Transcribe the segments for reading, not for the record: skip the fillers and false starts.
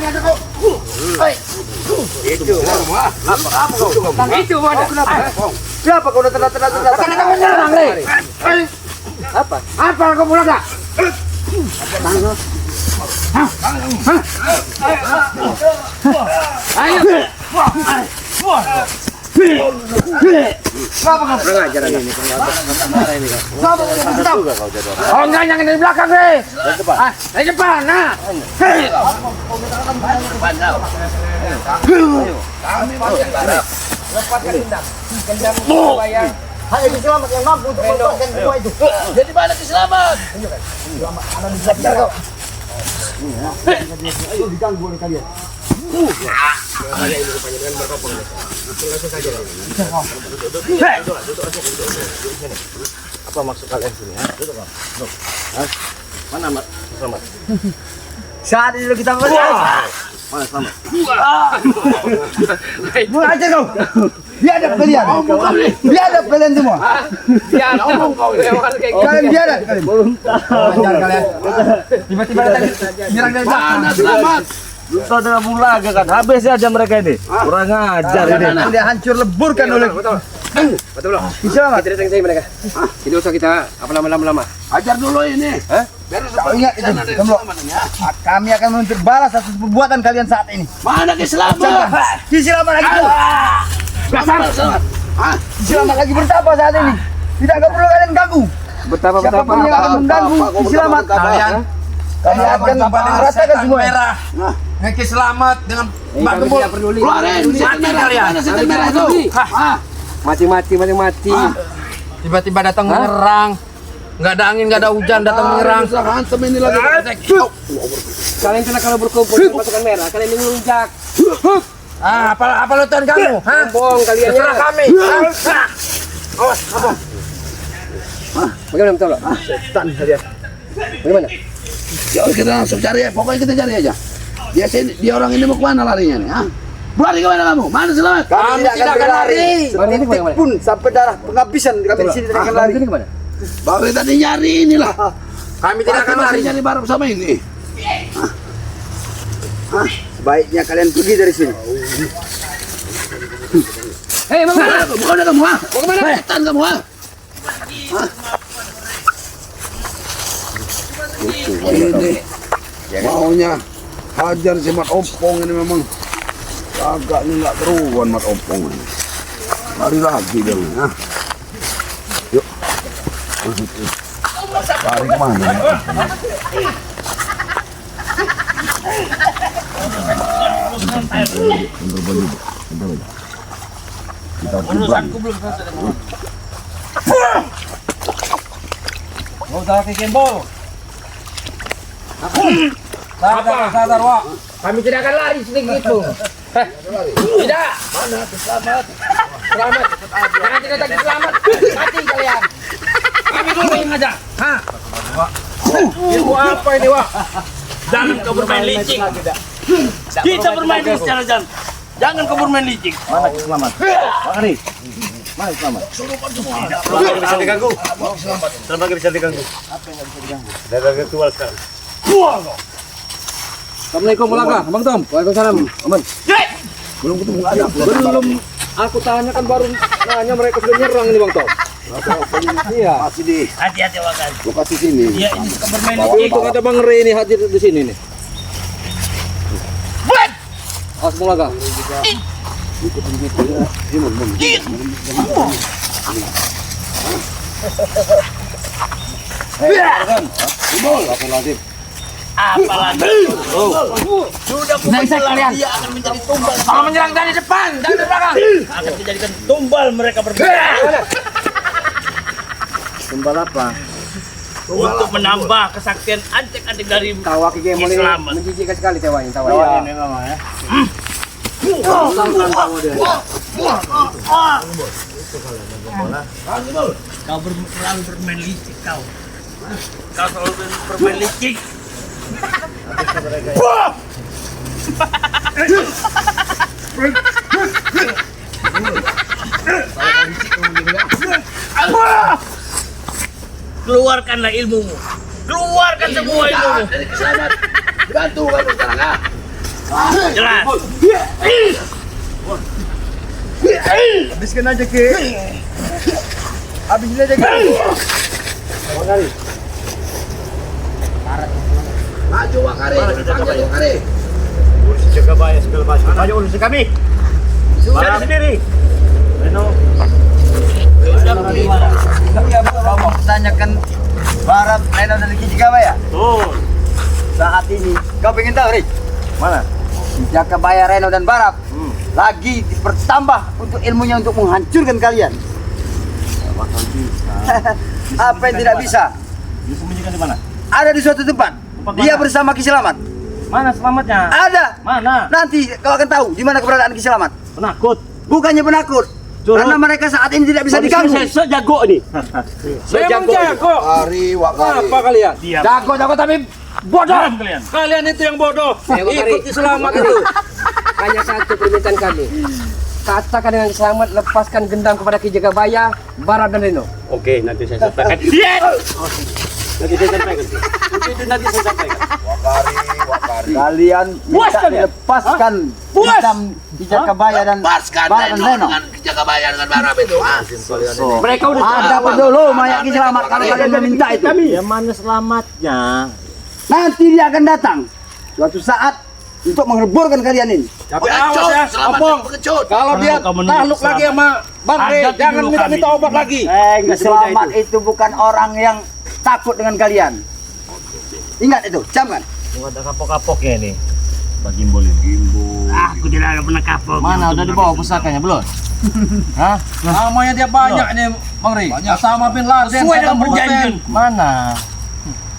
ada kau. Itu. Apa kau? Bang itu mana? Kenapa kau datang? Menyerang nih. Apa kau pulang enggak? Ayo. Kenapa kau? Kurang ajar ini. Oh enggak, yang di belakang deh. Dari depan, nah. Kami masih garap. Lepaskan kendang. Kendang supaya hanya Selamat yang mampu untuk melepaskan semua itu. Jadi mana Selamat? Selamat, ada di belakang kau. Ayo diganggu oleh kalian. Kalian ini rupanya dengan berkopong. Langsung saja. Duduk. Apa maksud kalian sini? Duduk. Mana Selamat? Saat ini kita mana Selamat? Buat aja kau. Biadab kalian. Biadab kalian semua. Biadab omong kau. Kalian biadab kalian. Ajar kalian. Tiba-tiba tadi nyerang dari belakang. Selamat. Lupa dengan mulaga kan, habis aja mereka ini. Kurang ajar ini. Dia hancur leburkan oleh. Betul. Bisa kita datang saya mereka. Tidak usah kita apa lama-lama. Ajar dulu ini. Kau ingat itu. Kami akan menuntut balas atas perbuatan kalian saat ini. Mana Selamat? Selamat lagi. Selamat. Selamat lagi bertapa saat ini. Tidak perlu kalian ganggu. Betapa siapapun yang akan mengganggu Selamat kalian akan merasakan semua. Ngeki Selamat dengan Mbak Gembul. Keluarin setel kalian. Setel merah itu. Mati. Tiba-tiba datang menyerang. Enggak ada angin, enggak ada hujan, datang menyerang. Hantem ini lagi. Kalian kena kalau berkumpul di pasukan merah, kalian melunjak. Apa lutan kamu? Bohong kalian ya. Kami. Awas, apa? Bagaimana betul? Setan kalian. Bagaimana? Ya kita langsung cari ya, pokoknya kita cari aja. Dia orang ini mau kemana larinya nih? Berlari kemana kamu? Mana Selamat? Kami tidak akan lari. Detik pun sampai darah penghabisan kami di sini tidak akan lari. Baru tadi nyari inilah. Kami tidak akan lari nyari bareng sama ini. Sebaiknya kalian pergi dari sini. Hei, mau kemana? Bukan kamu, Mau kemana? Setan kamu, Ini maunya hajar si Mat Ompong ini memang agak ini nggak teruan Mat Ompong ini. Lari lagi dia nih. Yuk. Lari kemana? Urusanku belum selesai. Mau usah pakai gembol. Sadar, Wak. Kami tidak akan lari sedikit pun. Tidak. Mana Selamat? Jangan tidak tadi Selamat. Mati kalian. Kami dulu yang ngajak. Ilmu apa ini, Wak? Jangan kau bermain licik. Kita bermain di secara jangan. Jangan kau bermain licik. Mana Selamat? Pak Ari. Mana Selamat? Selamat bisa diganggu. Selamat bisa diganggu. Apa yang bisa diganggu? Ada virtual sekarang. Assalamualaikum warahmatullahi Abang Tom. Waalaikumsalam. Aman. Belum ketemu ada. Belum. Aku tanya kan baru nanya mereka sudah nyerang ini Bang Tom. Iya. Masih di. Hati-hati wakan. Lokasi sini. Iya ini suka bermain licik. Itu kata Bang Re ini hadir di sini nih. Assalamualaikum. Apalagi sudah kalian dia akan menjadi tumbal. Kalau menyerang dari depan, dari belakang akan dijadikan tumbal mereka berdua. Tumbal apa? Untuk menambah kesaktian antek-antek dari tawa Ki Gemol ini menjijikkan sekali tawanya ini memang ya. Kau selalu bermain licik kau. Kau selalu bermain licik. Keluarkanlah ilmumu. Keluarkan semua ilmumu. Selamat. Bantu kamu sekarang. Jelas. Habiskan aja Ki. Habisin aja Ki. Maju Wakari. Urus Jagabaya segala macam. Ayo urus kami. Saya sendiri. Reno. Kau mau tanyakan Barat, Reno dan Ki Jagabaya? Tuh. Saat ini kau pengen tahu Rik? Mana? Jagabaya, Reno dan Barat lagi dipertambah untuk ilmunya untuk menghancurkan kalian. Bakal bisa. Apa yang tidak bisa? Disembunyikan di mana? Ada di suatu tempat. Tempat Dia mana? bersama Ki Selamat. Mana selamatnya? Ada. Mana? Nanti kau akan tahu di mana keberadaan Ki Selamat. Penakut. Bukannya penakut. Curut. Karena mereka saat ini tidak bisa diganggu. Saya jago nih. Memang jago. Hari Apa kalian? Diam. Jago tapi bodoh. Diam kalian. Kalian itu yang bodoh. Wakari. Ikuti selamat itu. Hanya satu permintaan kami. Katakan dengan selamat lepaskan gendam kepada Ki Jagabaya, Barat dan Reno. Oke, nanti saya sampaikan. Nanti saya sampaikan. Itu nanti saya sampaikan. Kalian Puas minta kalian? dilepaskan Puas? hitam Ki Jagabaya dan Barat dan Reno. Mereka udah Ada apa dulu mayat Ki Selamat kalau kalian meminta itu? Ya mana selamatnya? Nanti dia akan datang suatu saat untuk mengherburkan kalian ini. Tapi awas ya, Opong. Kalau dia Kau menunjuk takluk lagi sama Bang Rey, Hadapi jangan dulu minta-minta kami. obat lagi. Ki Nggak semudah Selamat itu bukan orang yang takut dengan kalian. Ingat itu, camkan. Ada kapok-kapoknya nih. Pak Gimbal ini. Gimbal. Aku tidak ada pernah kapok. Mana udah dibawa pusakanya belum? Hah? Namanya dia banyak nih, Bang Rey. Sama Bin Laden, Sesuai dengan Saddam Hussein. perjanjian. Mana?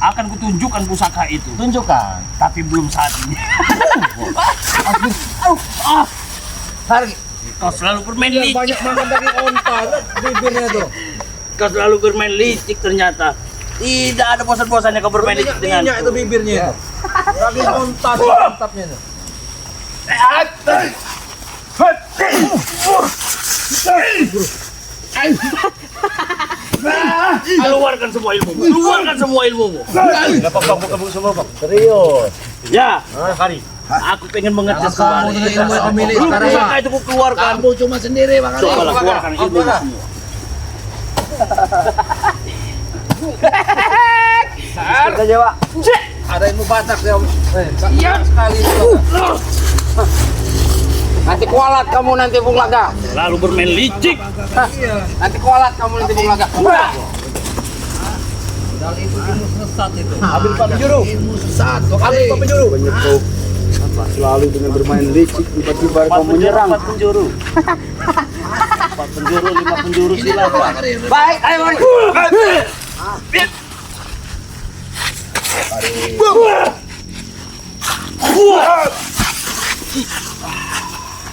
Akan kutunjukkan pusaka itu. Tunjukkan. Tapi belum saat ini. Hargi. Kau selalu bermain licik. Banyak makan daging onta, bibirnya tuh. Kau selalu bermain licik ternyata. Tidak ada bosan-bosannya kau bermain licik dengan. Minyak itu bibirnya itu. Daging onta tuh mantapnya tuh. Keluarkan semua ilmumu. Keluarkan semua ilmumu. Kapok semua Pak. Serius. Ya. Kari. Aku pengen mengetes Kamu dengan ilmu yang kau miliki sekarang, Pusaka Pak. itu ku keluarkan. Kamu cuma sendiri, Bang Rey. Cobalah keluarkan ilmu semua. Kita jawab. Ada ilmu Batak ya, Om. Iya sekali itu. Nanti kualat kamu nanti Bung Laga. Lalu bermain licik. Nanti kualat kamu nanti Bung Laga. Ambil Pak Penjuru. Ilmu sesat. Ambil Pak Penjuru. Selalu dengan bermain licik tiba-tiba kau menyerang. 4 penjuru. 4 penjuru, 5 penjuru silakan. Baik, ayo mari.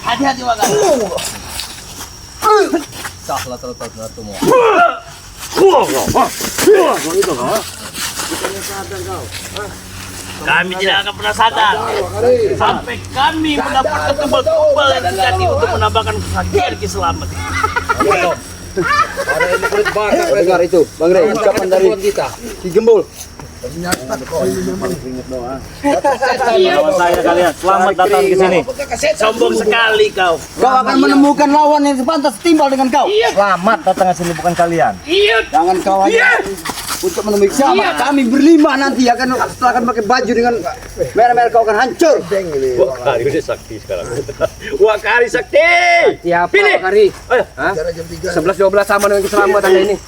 Hati-hati Wakari. Kami tidak akan pernah sadar sampai kami mendapatkan tumbal-tumbal yang negatif untuk menambahkan kesakitan Ki Selamat. Ada ilmu kulit Batak. Dengar itu, Bang Rey, ucapan dari kita. Ki Gembul. Lawan saya kalian, selamat datang ke sini. Sombong sekali kau. Kau akan menemukan lawan yang sepantas timbal dengan kau. Selamat datang ke sini bukan kalian. Jangan kau hanya untuk menemui siapa. Kami berlima nanti setelah akan pakai baju dengan merah-merah kau akan hancur. Wakari udah sakti sekarang. Wakari sakti. Siapa Pilih. Wakari? Ayo. 11-12 sama dengan keselamatan ini.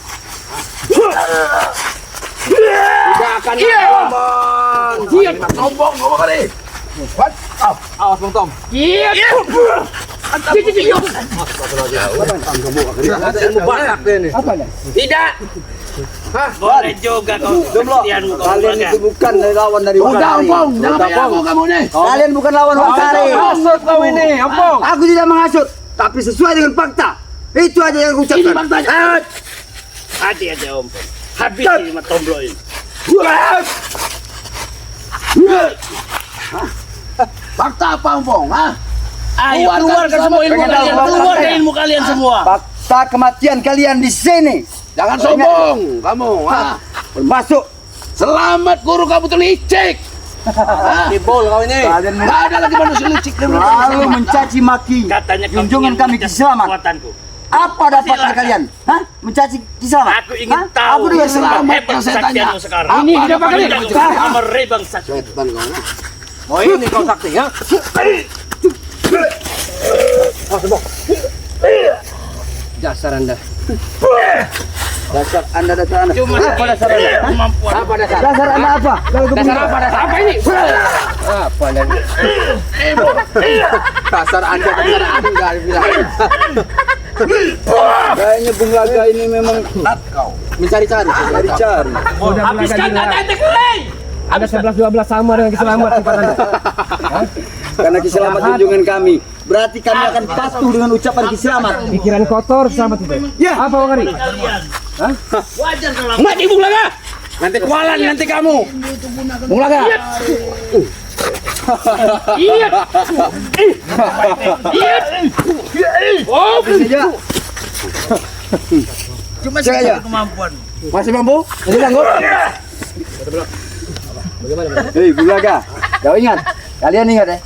Tidak akan ngomong. Iya, sombong kamu kali. Awas Bang Tom. Iya. Ada ilmu Batak dia nih. Tidak. Boleh juga kau kesetiaanmu kau Kalian Wakari. itu bukan lawan dari Wakari. Jangan banyak ngomong kamu nih. Kalian bukan lawan Wakari. Maksud kau ini, Opong. Aku tidak menghasut, tapi sesuai dengan fakta. Itu aja yang aku ucapkan. Hati-hati Om. Habis ini sama tomblo ini. Fakta apa, Opong? Hah? Ayo keluarkan semua ilmu Pengen tahu kalian. fakta Keluarkan ya? ilmu kalian semua. Fakta kematian kalian di sini, Jangan sombong kamu. Hah? termasuk Selamat guru kamu tuh licik. Tibol kau ini. Kalian Nggak ada lagi manusia licik dan selalu mencaci maki Katanya kau junjungan ingin kami mengejar Kiselamat. kekuatanku. Apa dapatnya kalian? Hah? Mencaci Kiselamat? Aku ingin Hah? tahu Aku juga selamat. hebat kesaktianmu sekarang. Ini hidup apa kali? Amare bangsa. setan kau. Oh ini kau sakti ya? Dasar Anda. Dasar Anda. Cuma Apa dasar Anda? Hah? kemampuan. Apa dasar? Dasar Anda apa? Kalau Dasar apa? Dasar apa ini? Apa Anda? Dasar anda bilang. Kayaknya Bung Laga ini memang kau. Mencari-cari. Cari-cari. Habiskan kata kering. Ada 11-12 sama dengan Kiselamat tempat Anda. Karena Kiselamat junjungan kami. Berarti kami akan patuh dengan ucapan Kiselamat. Pikiran kotor Selamat itu. Ya. Apa Wakari? Kalian. Wajar kalau Mati Bung Laga. Nanti kualan nanti kamu. Bung Laga. iya. Iya. Oh, Saja. cuma Saya aja. kemampuan. Masih mampu? Masih sanggup? Hei, Bung Laga. Kau ingat? Kalian ingat ya?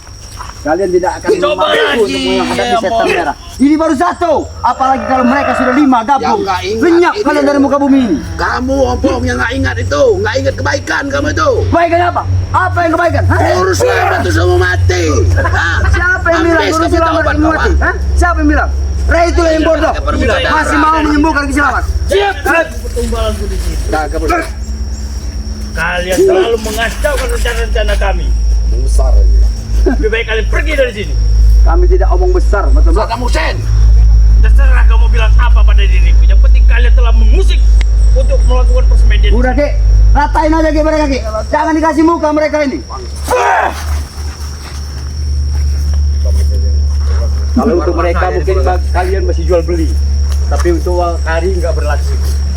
Kalian tidak akan Coba mampu lagi, untuk menghadapi ya, setan Bang. merah. Ini baru satu. Apalagi kalau mereka sudah 5 gabung. Ya, nggak ingat. Lenyap Ini- kalian dari muka bumi ini. Kamu ompong yang nggak ingat itu, nggak ingat kebaikan kamu itu. Kebaikan apa? Apa yang kebaikan? Hah? Urus selamat itu semua mati. Hah? Siapa yang bilang Habis guru kamu selamat taubat, ini mati? kawan. Hah? Siapa yang bilang? Ray itu yang bodoh. Perbudakan. Masih mau menyembuhkan Kiselamat. Siap. Pertumbalanku di sini. Kalian selalu mengacaukan rencana-rencana kami. Besar. Lebih baik kalian pergi dari sini. Kami tidak omong besar, betul betul. Saddam Hussein. Terserah kamu bilang apa pada diriku. Yang penting kalian telah mengusik untuk melakukan persemedian. Udah Ki, ratain aja Ki mereka Ki. Jangan dikasih muka mereka ini. Kalau untuk mereka mungkin kalian masih jual beli. Tapi untuk Wakari nggak berlaku.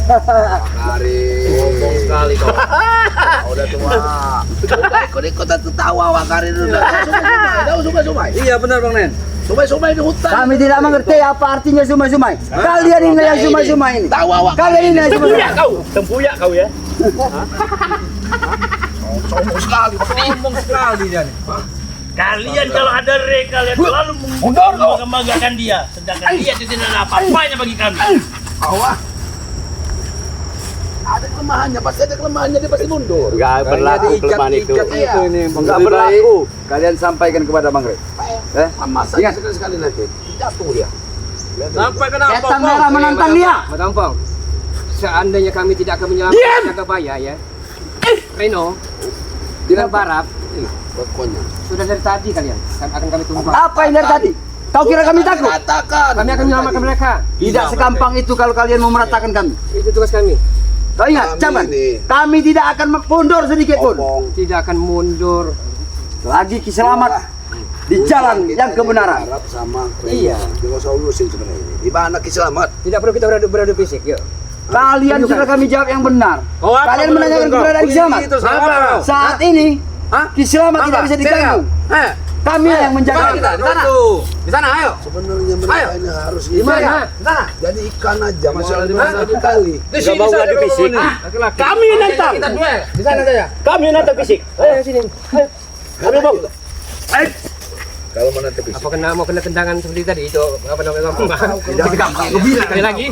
Wakari. Ngomong sekali kau. Udah tua. Kau kota tertawa Wakari itu udah. Sumai. Iya benar Bang Nen. Sumai di hutan. Kami tidak mengerti apa artinya sumai-sumai. Kalian ini yang sumai-sumai ini. Tawa Wakari. Kalian ini yang sumai-sumai. Tempuyak kau. Tempuyak kau ya. Sombong sekali. Sombong sekali dia. Kalian kalau ada Ray kalian selalu Mundur kau. membanggakan dia, sedangkan dia itu tidak ada apa-apanya bagi kami. Awah. Ada kelemahannya, pasti ada kelemahannya dia pasti mundur. Enggak berlaku kelemahan itu. Iya. Enggak berlaku. Kalian sampaikan kepada Bang Ray. Masa Ingat. sekali nanti jatuh dia. Sampai kenapa? Setan merah menantang dia. Matampang. Seandainya kami tidak akan menyelamatkan Jagabaya ya. Reno dengan Barap Pokoknya. sudah dari tadi kalian akan kami tumbang. Apa yang dari tadi? Kau kira kami takut? Katakan. Kami akan menyelamatkan mereka. Tidak segampang itu kalau kalian mau meratakan kami. Itu tugas kami. Kau ingat, Kami Caman? ini- Kami tidak akan mundur sedikit pun. Ompong. Tidak akan mundur. Lagi Kiselamat di jalan yang kebenaran. Arab sama Iya. Tidak usah urusin sebenarnya ini. Di mana Kiselamat? Tidak perlu kita beradu fisik, yuk. Kalian sudah kami jawab yang benar. Kalian menanyakan keberadaan Kiselamat. Saat ini, Kiselamat tidak bisa diganggu. Kami yang menjaga. Di sana, ayo. Sebenarnya mereka ini harus Di mana? jadi ikan aja masalah di mana kali. Enggak mau adu fisik. Kami yang nantang. Di sana saja. Kami yang nantang fisik. Ayo sini. Kami mau. Kalau mana tepi. Apa mau kena tendangan seperti tadi itu apa namanya gampang. Tidak gampang. Sekali lagi.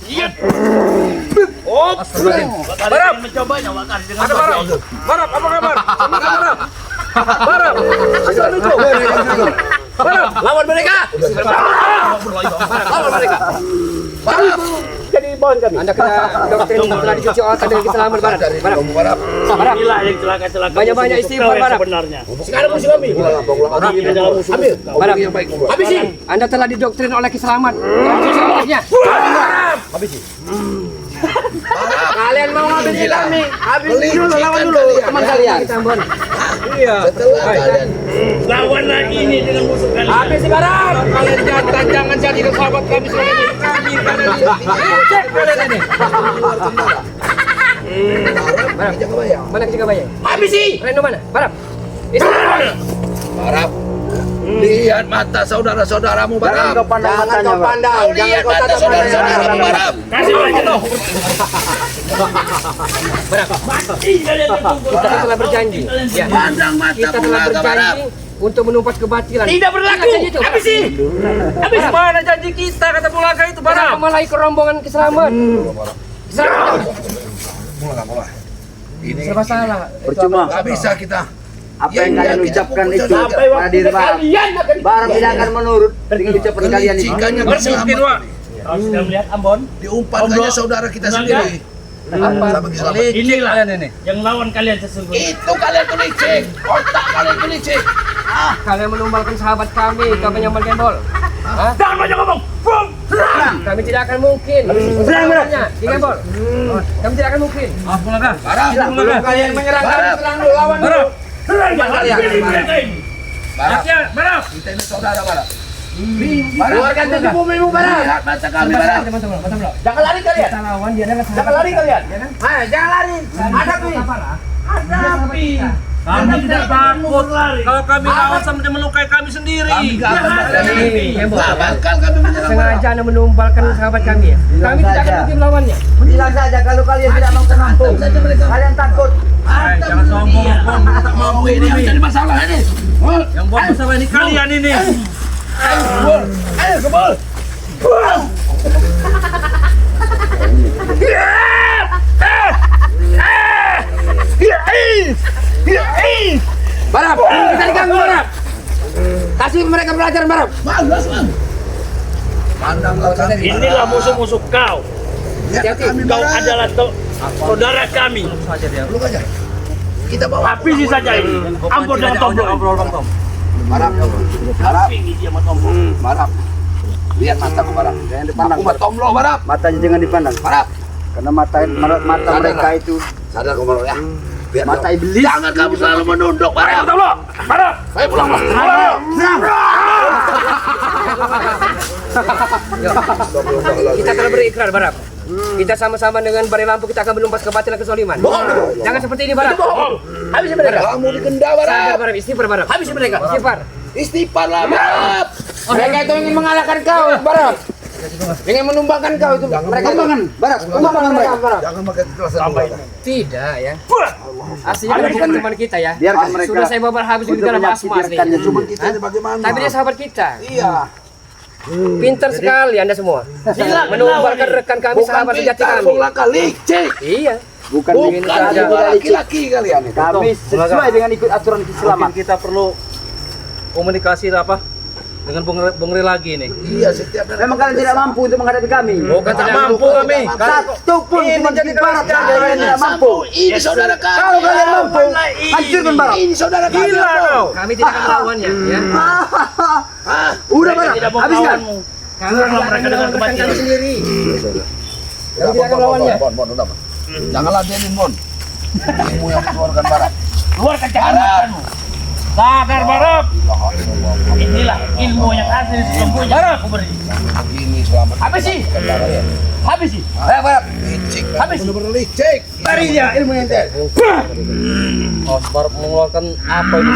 Iya. Oh, Barap mencobanya Wakari dengan Barap. Barap, apa kabar? Sama Barap. Barap. Asal lucu. Barap, lawan mereka. Lawan mereka. Jadi bawaan kami. Anda kena doktrin telah dicuci otak dengan Kiselamat Barat. Barap. Barap. Barap. Inilah yang celaka-celaka. Banyak-banyak istighfar, Barap. Sebenarnya. Sekarang musuh kami. Ini adalah musuh. Ambil. Barap. Yang baik. Habisi. Anda telah didoktrin oleh Kiselamat. Cuci otaknya. Kalian mau ngabisin kami. Habis dulu, lawan dulu teman kalian. Setelah kalian Lawan lagi ini dengan musuh kalian. habis Barap. Kalian jangan jadi sahabat kami selama ini. Cek kalian ini. Barap. Mana Jagabaya? Habisi. Reno mana? Barap. Istri. Barap. Lihat mata saudara-saudaramu Jangan Baram. kau pandang Jangan matanya, kau Pak. pandang, Kau jangan lihat kau mata tatap saudara-saudaramu matanya. Baram. Kasih mereka tuh. Kita telah berjanji. Ya. Pandang mata Kita telah Bulaga Baram. berjanji untuk menumpas kebatilan. Tidak berlaku. Ingat janji itu. Habisi. Habis mana janji kita kata Bulaga itu Para Baram? malah ikut rombongan keselamat. Keselamat. Ini Serba salah. Percuma. nggak bisa kita. Apa yang kalian ucapkan itu Sampai pada diri waktu Baram. kalian akan Baram tidak akan menurut dengan ucapan kalian itu. Kelicikannya bermungkin, Wak. berselamat. Kalau sudah melihat Ambon, Diumpankannya saudara kita sendiri. Apa? inilah yang lawan kalian sesungguhnya. Itu kalian tuh licik. Otak kalian tuh licik. Kalian menumbalkan sahabat kami, kami yang menggembol. Hah? Jangan banyak ngomong. Bum, serang. Kami tidak akan mungkin. Serang, Bro. Digembol. Kami tidak akan mungkin. Baram. Belum kalian menyerang kami, Baram. serang dulu, lawan dulu. Serang jangan pilih mereka ini. Baram. Ya, Baram. Kita ini saudara Baram. Keluarkan tujuh bumimu, Baram. Lihat mata kami Baram. Jangan lari kalian. Kita lawan dia adalah sahabat. Jangan lari kalian. Ya kan? Jangan lari. Hadapi. Hadapi. Kami tidak takut. Kalau kami lawan sama dia melukai kami sendiri. Kami nggak akan Hadapi. Gembol. Nggak bakal kami menyerang Baram. Sengaja Anda menumbalkan sahabat kami ya. Kami tidak akan mungkin melawannya. Bilang saja kalau kalian tidak mau menampung. Kalian takut. Jangan sombong. Mau ini yang jadi masalah ini. Yang buat masalah ini kalian ini. Ayo kebal. Baram, kita diganggu, Baram. Kasih mereka pelajaran, Baram. Bagus Bang. Pandanglah kami. Inilah musuh-musuh kau. Lihat kami Kau Baram. adalah saudara kami. Peluk aja. Kita bawa. Habisi saja ini. Ampun dengan tombol. Baram. Baram. Habisi dia sama tombol. Baram. Lihat mataku Baram. Jangan dipandang. Aku tomlo Baram. Matanya jangan dipandang. Baram. Karena mata mereka itu Sadar kau Baram ya. Lihat mata Baram. iblis. Jangan kamu selalu menunduk Baram. Tombol. Baram. Ayo pulang Baram. Kita telah berikrar, Baram. Kita sama-sama dengan Bari Lampu kita akan menumpas kebatilan kesoliman. Jangan seperti ini, Baram. Habis mereka. Kamu dikenda Sadar, Baram. Baram. Istighfar, Baram. Habis mereka. Istighfar. Istighfar lah Baram. Mereka itu ingin mengalahkan kau, Baram. Ingin menumbangkan kau itu. Mereka tumbangkan, Baram. Tumbangkan mereka, Baram. Jangan pakai kekerasan Baram. Tidak ya. Aslinya dia bukan teman kita ya. Biarkan mereka. Sudah saya bawa habis di dalam asma aslinya. Cuma kita ini bagaimana? Tapi dia sahabat kita. Iya. Pintar sekali Anda semua. Menumbalkan rekan kami, sahabat sejati kami. Bukan langkah licik. Iya. Bukan Bukan ingin saja. juga laki-laki kalian itu. Kami sesuai dengan ikut aturan keislaman. Mungkin kita perlu komunikasi apa dengan Bung Ri lagi nih. Iya, setiap hari. Memang kalian tidak mampu untuk menghadapi kami. Bukan tidak mampu kami. Satu pun Ini cuma jadi di barat kelas saja kalian tidak mampu. Ini saudara kami. Kalau kalian mampu, hancurkan barat. Ini saudara kami. Gila kau. Kami tidak akan melawannya ya. Udah barat, Tidak mau habiskan. melawanmu. Kami tidak akan mereka dengan melawan rekan kami kebatilan. sendiri. Ya, tidak akan melawannya. Bon, udah, Bon. Janganlah denin, Bon. Ilmu yang dikeluarkan barat. Keluarkan jahanammu. Sadar Baram. Inilah ilmu yang asli sesungguhnya aku beri. Ini selamat. Habisi. Habisi. Ayo, barat. Licik. Habis. Bener-bener licik. Beri dia ilmu yang teh. Oh, baru mengeluarkan apa ini?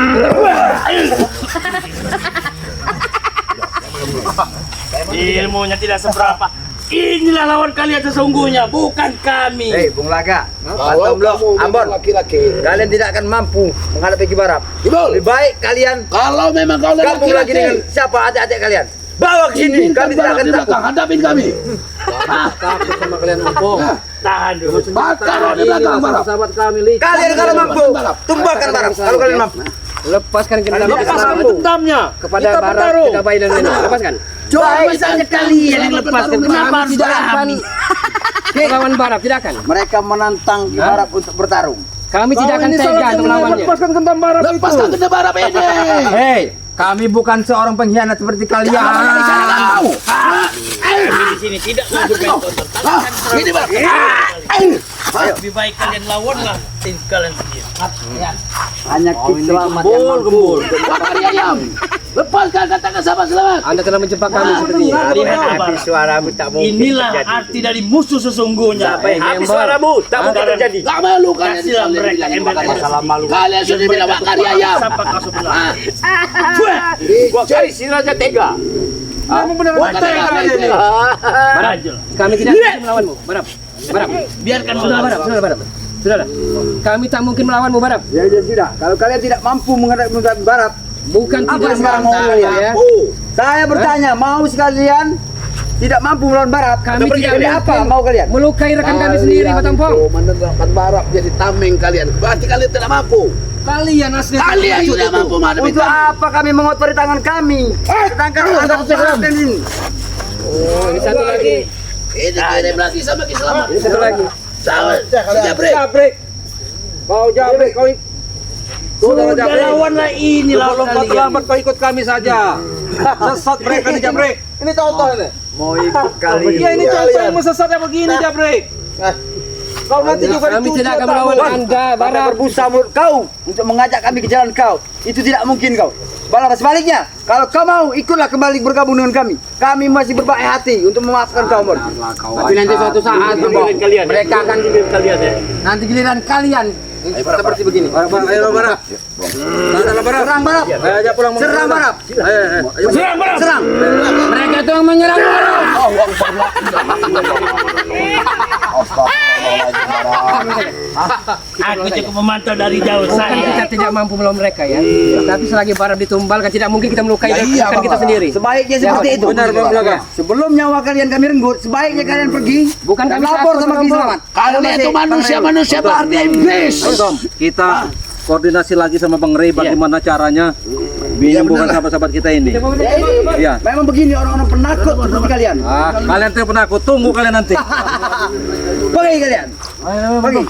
Ilmunya tidak seberapa. Inilah lawan kalian sesungguhnya, bukan kami. Hei, Bung Laga, Kalau Blok, kamu Ambon, memang laki-laki. kalian tidak akan mampu menghadapi Kibarap. Ibol. Lebih baik kalian Kalau memang kau gabung lagi dengan laki-laki. siapa adik-adik kalian. Bawa ke sini, Izinkan kami tidak barat akan di takut. belakang. Hadapin kami. Takut sama kalian ngomong. Tahan dulu. Bakar di belakang, barat. Sahabat kami lik. Kalian kalau mampu, tumbangkan Barap. Kalau kalian mampu. Lepaskan gendam Lepaskan kesalahan dendamnya. kepada Kita Barat, bertarung. kita bayi dan Lena. Lepaskan. Baik saja Kalian yang lepaskan. Kenapa harus Tidak akan kami? melawan Barat, tidak akan. Mereka menantang Kibarap untuk bertarung. Kami tidak akan tega untuk melawannya. Lepaskan gendam barat itu. Lepaskan ke barat ini. Hei, kami bukan seorang pengkhianat seperti kalian. Kau. Kami di sini tidak mau bermain kotor. Ini barat. Lebih baik kalian lawanlah tim kalian sendiri. Hanya selamat yang mampu. Bakar ayam. Lepaskan katakan sahabat selamat. Anda telah menjebak kami sepertinya. Lihat Habis Barak. suaramu tak mungkin Inilah terjadi. arti dari musuh sesungguhnya. Habis suaramu tak mungkin terjadi. Gak malu kalian. Kasihlah mereka Masalah malu. Kalian sudah tidak makan ayam. Siapa kau sebelah? Gua kali si Raja tega. Kamu benar-benar tega ini. Barajul. Kami tidak mungkin melawanmu, Barap. Barap. Biarkan Sudah, Barap. Sudah, Barap. Sudahlah. Kami tak mungkin melawanmu, Barap. Ya sudah. Kalau kalian tidak mampu menghadapi Barat, Bukan apa tidak sekarang mau mampu, kalian? ya. Saya bertanya, mau sekalian tidak mampu melawan Barat? Kami Atau tidak jadi apa mungkin mau kalian? melukai rekan kami sendiri, Batampong. Menegakkan Barat jadi tameng kalian. Berarti kalian tidak mampu. Kalian asli. Kalian sudah mampu menghadapi Untuk apa kami mengotori tangan kami? Sedangkan ada kesalahan ini. Oh, ini satu lagi. Ini kirim lagi sama Kiselamat. Ini satu lagi. Sama. Jabrek. Jabrek. Kau Jabrek, kau Sudah lawanlah ini lawan lompat kalian. terlambat kau ikut kami saja. Sesat mereka nih Jabrek. Ini contoh ini. Mau ikut kali. Iya ini contoh yang sesatnya begini Jabrek. Kau nanti juga Kami dicuci tidak akan otak. melawan Bang. Anda, Barat Barap. berbusa mulut kau untuk mengajak kami ke jalan kau. Itu tidak mungkin kau. Malah sebaliknya, kalau kau mau ikutlah kembali bergabung dengan kami. Kami masih berbaik hati untuk memaafkan kau, Mon. Tapi nanti suatu saat, mereka akan kalian ya. Nanti giliran kalian seperti begini. Ayo Barap. Sana Barap. Serang Barap. Ayo aja pulang. Serang Barap. Ayo. Serang Barak. Serang. mereka itu yang menyerang Barap. Aku cukup memantau dari jauh Bukan saya. kita tidak mampu melawan mereka ya. Tapi selagi Barap ditumbalkan tidak mungkin kita melukai rekan kita sendiri. Sebaiknya seperti itu. Benar Bang Blaga. Sebelum nyawa kalian kami renggut, sebaiknya kalian pergi Bukan dan kami lapor takut, sama Bang Ki Bro. Selamat. Kalian itu manusia-manusia berarti iblis. Kita koordinasi lagi sama Bang Rey bagaimana caranya menyembuhkan sahabat-sahabat kita ini. Ya ini, Iya. memang begini orang-orang penakut seperti kalian. Kalian tuh penakut, tunggu kalian nanti. Pergi kalian. Pergi.